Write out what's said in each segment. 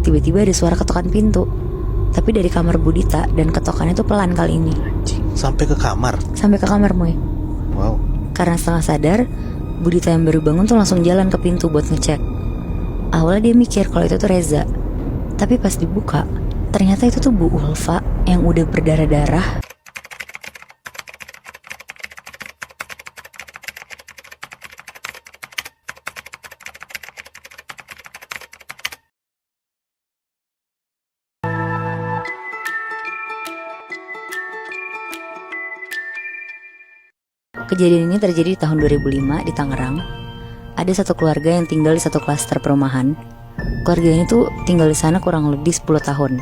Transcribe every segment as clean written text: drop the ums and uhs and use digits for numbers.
tiba-tiba ada suara ketokan pintu. Tapi dari kamar Budita, dan ketokannya tuh pelan kali ini. Sampai ke kamar? Sampai ke kamar, Moy. Wow. Karena setengah sadar, Budita yang baru bangun tuh langsung jalan ke pintu buat ngecek. Awalnya dia mikir kalau itu tuh Reza. Tapi pas dibuka, ternyata itu tuh Bu Ulfa yang udah berdarah-darah. Kejadian ini terjadi di tahun 2005 di Tangerang. Ada satu keluarga yang tinggal di satu klaster perumahan. Keluarga ini tuh tinggal di sana kurang lebih 10 tahun.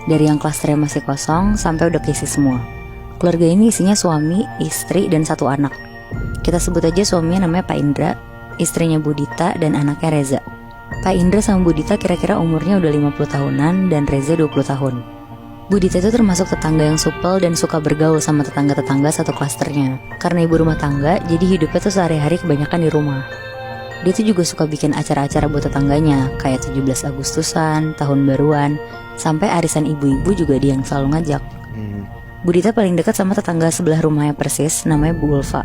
Dari yang klasternya masih kosong sampai udah keisi semua. Keluarga ini isinya suami, istri, dan satu anak. Kita sebut aja suaminya namanya Pak Indra, istrinya Budita, dan anaknya Reza. Pak Indra sama Budita kira-kira umurnya udah 50 tahunan dan Reza 20 tahun. Budita itu termasuk tetangga yang supel dan suka bergaul sama tetangga-tetangga satu klasternya. Karena ibu rumah tangga, jadi hidupnya tuh sehari-hari kebanyakan di rumah. Dia tuh juga suka bikin acara-acara buat tetangganya, kayak 17 Agustusan, tahun baruan, sampai arisan ibu-ibu juga dia yang selalu ngajak. Budita paling dekat sama tetangga sebelah rumahnya persis, namanya Bu Ulfa.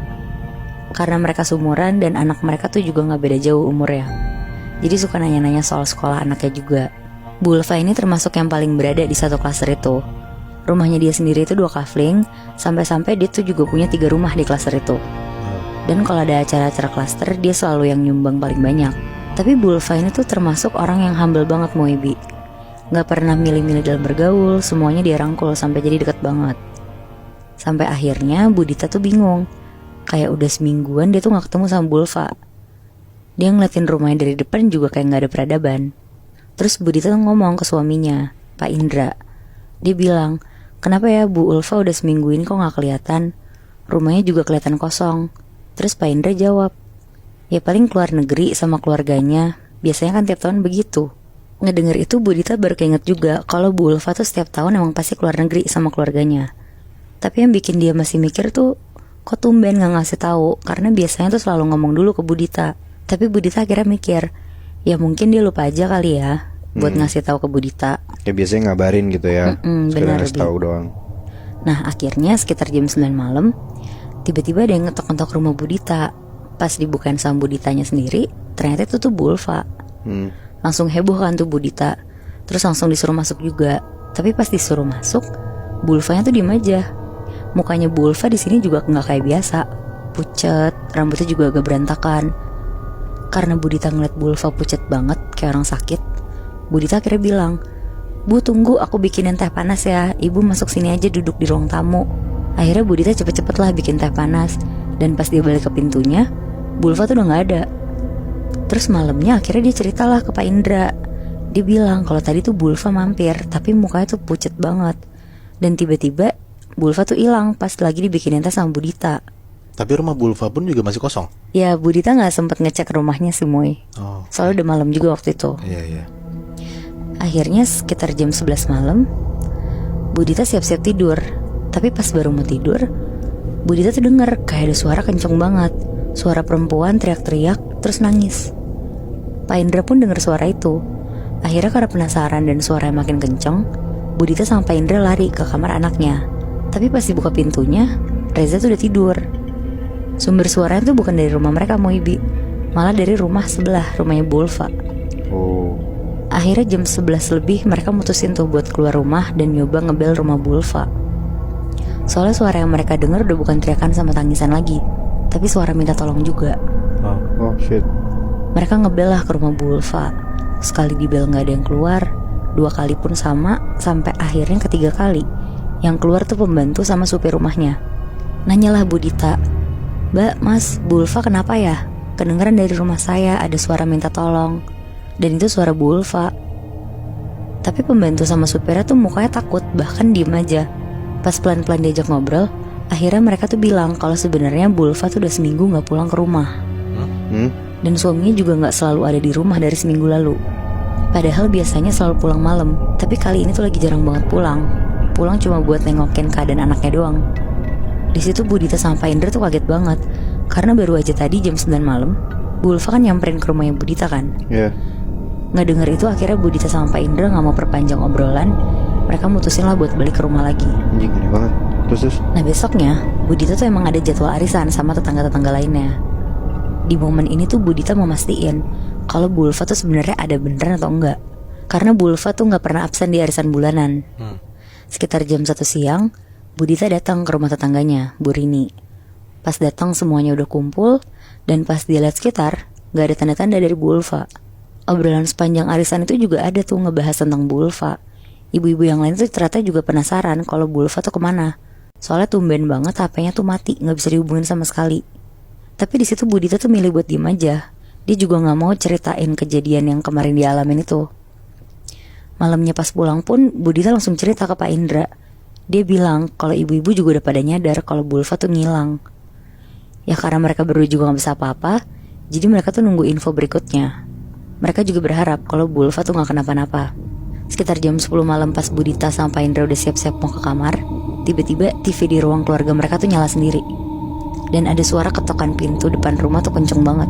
Karena mereka seumuran dan anak mereka tuh juga gak beda jauh umurnya. Jadi suka nanya-nanya soal sekolah anaknya juga. Bu Ulfa ini termasuk yang paling berada di satu klaster itu. Rumahnya dia sendiri itu 2 kafling, sampai-sampai dia tuh juga punya 3 rumah di klaster itu. Dan kalau ada acara-acara klaster, dia selalu yang nyumbang paling banyak. Tapi Bu Ulfa ini tuh termasuk orang yang humble banget, Moibi. Gak pernah milih-milih dalam bergaul, semuanya dia rangkul sampai jadi deket banget. Sampai akhirnya Budita tuh bingung. Kayak udah semingguan dia tuh gak ketemu sama Bu Ulfa. Dia ngeliatin rumahnya dari depan juga kayak gak ada peradaban. Terus Budita tuh ngomong ke suaminya, Pak Indra. Dia bilang, kenapa ya Bu Ulfa udah seminggu ini kok gak kelihatan? Rumahnya juga kelihatan kosong. Terus Pak Indra jawab, ya paling keluar negeri sama keluarganya. Biasanya kan tiap tahun begitu. Ngedenger itu Budita baru keinget juga kalau Bu Ulfa tuh setiap tahun emang pasti keluar negeri sama keluarganya. Tapi yang bikin dia masih mikir tuh, kok tumben gak ngasih tahu? Karena biasanya tuh selalu ngomong dulu ke Budita. Tapi Budita akhirnya mikir, ya mungkin dia lupa aja kali ya buat ngasih tahu ke Budita. Ya biasanya ngabarin gitu ya. Benar, ngasih tahu doang. Nah akhirnya sekitar jam 9 malam, tiba-tiba ada yang ngetok-ngetok rumah Budita. Pas dibukain sama Buditanya sendiri, ternyata itu tuh Bu Ulfa. Langsung heboh kan tuh Budita. Terus langsung disuruh masuk juga. Tapi pas disuruh masuk, Bu Ulfanya tuh diem aja. Mukanya Bu Ulfa di sini juga nggak kayak biasa, pucet, rambutnya juga agak berantakan. Karena Budita ngeliat Bu Ulfa pucet banget kayak orang sakit, Budita akhirnya bilang, Bu tunggu aku bikinin teh panas ya. Ibu masuk sini aja duduk di ruang tamu. Akhirnya Budita cepet-cepet lah bikin teh panas. Dan pas dia balik ke pintunya, Bu Ulfa tuh udah gak ada. Terus malamnya akhirnya dia ceritalah ke Pak Indra. Dia bilang kalau tadi tuh Bu Ulfa mampir, tapi mukanya tuh pucet banget. Dan tiba-tiba Bu Ulfa tuh hilang pas lagi dibikinin teh sama Budita. Tapi rumah Bu Ulfa pun juga masih kosong? Ya Budita gak sempet ngecek rumahnya sih Moy. Soalnya udah malam juga waktu itu. Iya. Akhirnya sekitar jam 11 malam, Budita siap-siap tidur. Tapi pas baru mau tidur, Budita tuh denger kayak ada suara kenceng banget. Suara perempuan teriak-teriak terus nangis. Pak Indra pun denger suara itu. Akhirnya karena penasaran dan suaranya makin kenceng, Budita sama Pak Indra lari ke kamar anaknya. Tapi pas dibuka pintunya, Reza tuh udah tidur. Sumber suaranya tuh bukan dari rumah mereka Moibi, malah dari rumah sebelah, rumahnya Bu Ulfa. Akhirnya jam 11 lebih mereka mutusin tuh buat keluar rumah dan nyoba ngebel rumah Bu Ulfa. Soalnya suara yang mereka dengar udah bukan teriakan sama tangisan lagi, tapi suara minta tolong juga. Oh shit. Mereka ngebel lah ke rumah Bu Ulfa. Sekali dibel gak ada yang keluar, 2 kali pun sama, sampai akhirnya ketiga kali. Yang keluar tuh pembantu sama supir rumahnya. Nanyalah Budita, Mbak, Mas, Bu Ulfa kenapa ya? Kedengeran dari rumah saya ada suara minta tolong. Dan itu suara Bu Ulfa. Tapi pembantu sama supirnya tuh mukanya takut, bahkan diem aja. Pas pelan-pelan diajak ngobrol, akhirnya mereka tuh bilang kalau sebenarnya Bu Ulfa tuh udah seminggu gak pulang ke rumah. Dan suaminya juga gak selalu ada di rumah dari seminggu lalu. Padahal biasanya selalu pulang malam, tapi kali ini tuh lagi jarang banget pulang. Pulang cuma buat nengokin keadaan anaknya doang. Di situ Budita sama Pak Indra tuh kaget banget, karena baru aja tadi jam 9 malam Bu Ulfa kan nyamperin ke rumahnya Budita kan. Nggak denger itu akhirnya Budita sama Pak Indra nggak mau perpanjang obrolan. Mereka mutusin lah buat balik ke rumah lagi. Anjing aneh banget. Terus Nah besoknya Budita tuh emang ada jadwal arisan sama tetangga-tetangga lainnya. Di momen ini tuh Budita mau mastiin kalau Bu Ulfa tuh sebenarnya ada beneran atau enggak. Karena Bu Ulfa tuh nggak pernah absen di arisan bulanan. Sekitar jam 1 siang Budita datang ke rumah tetangganya, Bu Rini. Pas datang semuanya udah kumpul, dan pas dia lihat sekitar gak ada tanda-tanda dari Bu Ulfa. Obrolan sepanjang arisan itu juga ada tuh ngebahas tentang Bu Ulfa. Ibu-ibu yang lain tuh ternyata juga penasaran kalau Bu Ulfa tuh kemana. Soalnya tumben banget HP-nya tuh mati, gak bisa dihubungin sama sekali. Tapi di situ Budita tuh milih buat diem aja. Dia juga gak mau ceritain kejadian yang kemarin dialamin itu. Malamnya pas pulang pun Budita langsung cerita ke Pak Indra. Dia bilang kalau ibu-ibu juga udah pada nyadar kalau Bu Ulfa tuh ngilang. Ya karena mereka berdua juga gak bisa apa-apa, jadi mereka tuh nunggu info berikutnya. Mereka juga berharap kalau Bu Ulfa tuh gak kenapa-napa. Sekitar jam 10 malam pas Budita sama Pak Indra udah siap-siap mau ke kamar, tiba-tiba TV di ruang keluarga mereka tuh nyala sendiri. Dan ada suara ketokan pintu depan rumah tuh kenceng banget.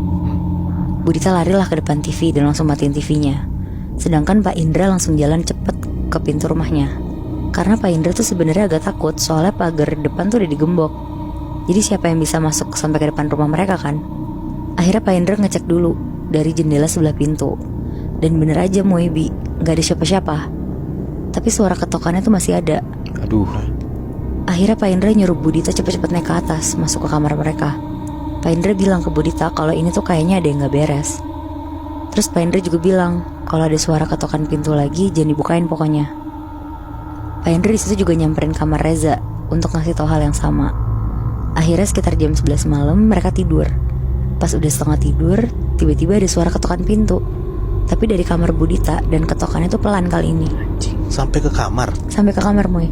Budita larilah ke depan TV dan langsung matiin TV-nya. Sedangkan Pak Indra langsung jalan cepet ke pintu rumahnya. Karena Pak Indra tuh sebenarnya agak takut soalnya pagar depan tuh udah digembok. Jadi siapa yang bisa masuk sampai ke depan rumah mereka kan? Akhirnya Pak Indra ngecek dulu dari jendela sebelah pintu. Dan bener aja Moebi, gak ada siapa-siapa. Tapi suara ketokannya tuh masih ada. aduh. Akhirnya Pak Indra nyuruh Budita cepet-cepet naik ke atas, masuk ke kamar mereka. Pak Indra bilang ke Budita kalau ini tuh kayaknya ada yang gak beres. Terus Pak Indra juga bilang kalau ada suara ketokan pintu lagi jangan dibukain pokoknya. Pak Indra disitu juga nyamperin kamar Reza untuk ngasih tahu hal yang sama. Akhirnya sekitar jam 11 malam mereka tidur. Pas udah setengah tidur, tiba-tiba ada suara ketokan pintu. Tapi dari kamar Budita dan ketokannya tuh pelan kali ini. Anjing, sampai ke kamar. Sampai ke kamar Moy.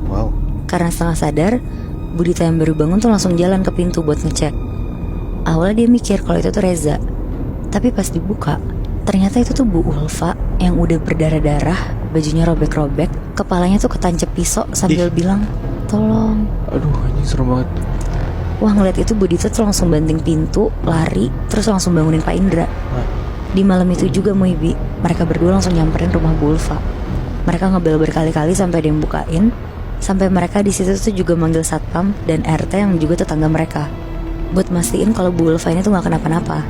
Wow. Karena setengah sadar, Budita yang baru bangun tuh langsung jalan ke pintu buat ngecek. Awalnya dia mikir kalau itu tuh Reza. Tapi pas dibuka, ternyata itu tuh Bu Ulfa yang udah berdarah-darah, bajunya robek-robek, kepalanya tuh ketancap pisau sambil bilang, "Tolong." Aduh, anjing serem banget. Wah, ngeliat itu Budita tuh langsung banting pintu, lari, terus langsung bangunin Pak Indra. Di malam itu juga Moibi, mereka berdua langsung nyamperin rumah Bu Ulfa. Mereka ngebel berkali-kali sampai ada yang bukain. Sampai mereka di situ tuh juga manggil satpam dan RT yang juga tetangga mereka buat mastiin kalau Bu Ulfa ini tuh gak kenapa-napa.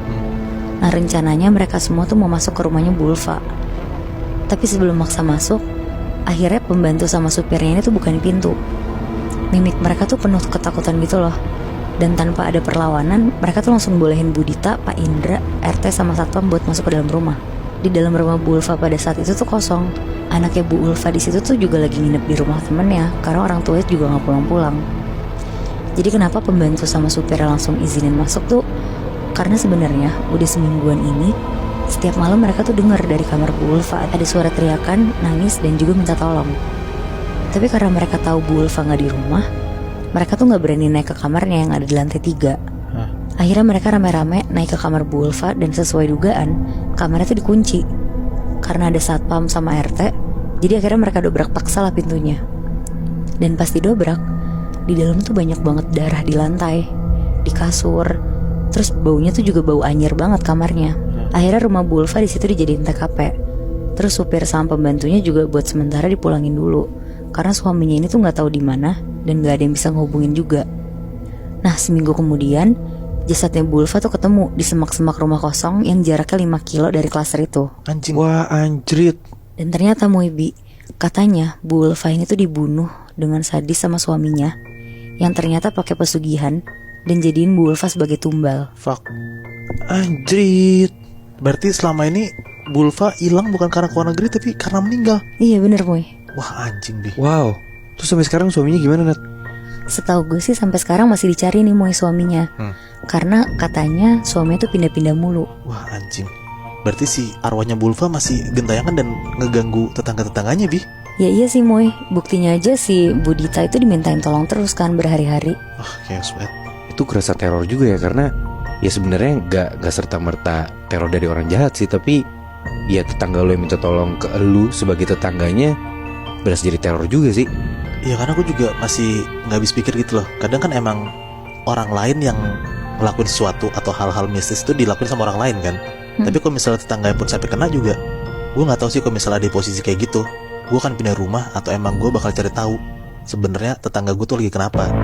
Nah rencananya mereka semua tuh mau masuk ke rumahnya Bu Ulfa. Tapi sebelum maksa masuk, akhirnya pembantu sama supirnya ini tuh bukain pintu. Mimik mereka tuh penuh ketakutan gitu loh. Dan tanpa ada perlawanan, mereka tuh langsung bolehin Budita, Pak Indra, RT sama satpam buat masuk ke dalam rumah. Di dalam rumah Bu Ulfa pada saat itu tuh kosong. Anaknya Bu Ulfa di situ tuh juga lagi nginep di rumah temennya karena orang tuanya juga nggak pulang-pulang. Jadi kenapa pembantu sama supirnya langsung izinin masuk tuh? Karena sebenarnya udah semingguan ini setiap malam mereka tuh dengar dari kamar Bu Ulfa ada suara teriakan, nangis dan juga minta tolong. Tapi karena mereka tahu Bu Ulfa nggak di rumah, mereka tuh nggak berani naik ke kamarnya yang ada di lantai 3. Akhirnya mereka rame-rame naik ke kamar Bu Ulfa dan sesuai dugaan kamarnya tuh dikunci. Karena ada satpam sama RT, jadi akhirnya mereka dobrak paksa lah pintunya. Dan pas didobrak, di dalam tuh banyak banget darah di lantai, di kasur. Terus baunya tuh juga bau anyir banget kamarnya. Akhirnya rumah Bu Ulfa di situ dijadiin TKP. Terus supir sama pembantunya juga buat sementara dipulangin dulu, karena suaminya ini tuh nggak tahu di mana dan nggak ada yang bisa ngehubungin juga. Nah seminggu kemudian, jasadnya Bu Ulfa tuh ketemu di semak-semak rumah kosong yang jaraknya 5 kilo dari klaster itu. Anjing. Wah anjrit. Dan ternyata Moibi, katanya Bu Ulfa ini tuh dibunuh dengan sadis sama suaminya, yang ternyata pakai pesugihan dan jadiin Bu Ulfa sebagai tumbal. Fuck. Anjrit. Berarti selama ini Bu Ulfa hilang bukan karena keluar negeri tapi karena meninggal. Iya bener Moy. Wah anjing deh. Wow. Terus sampai sekarang suaminya gimana, Nat? Setahu gue sih sampai sekarang masih dicari nih Moy suaminya. Karena katanya suaminya tuh pindah-pindah mulu. Wah anjing. Berarti si arwahnya Bu Ulfa masih gentayangan dan ngeganggu tetangga-tetangganya, Bi. Ya iya sih Moy, buktinya aja si Budita itu dimintain tolong terus kan berhari-hari. Wah kayak sweat. Itu kerasa teror juga ya, karena ya sebenarnya gak serta-merta teror dari orang jahat sih, tapi ya tetangga lo yang minta tolong ke lu sebagai tetangganya berasa jadi teror juga sih. Iya karena aku juga masih gak habis pikir gitu loh. Kadang kan emang orang lain yang ngelakuin sesuatu atau hal-hal mistis itu dilakuin sama orang lain kan. Tapi kalau misalnya tetangganya pun sampai kena juga, Gue nggak tahu sih kalau misalnya ada di posisi kayak gitu, gue akan pindah rumah atau emang gue bakal cari tahu sebenarnya tetangga gue tuh lagi kenapa.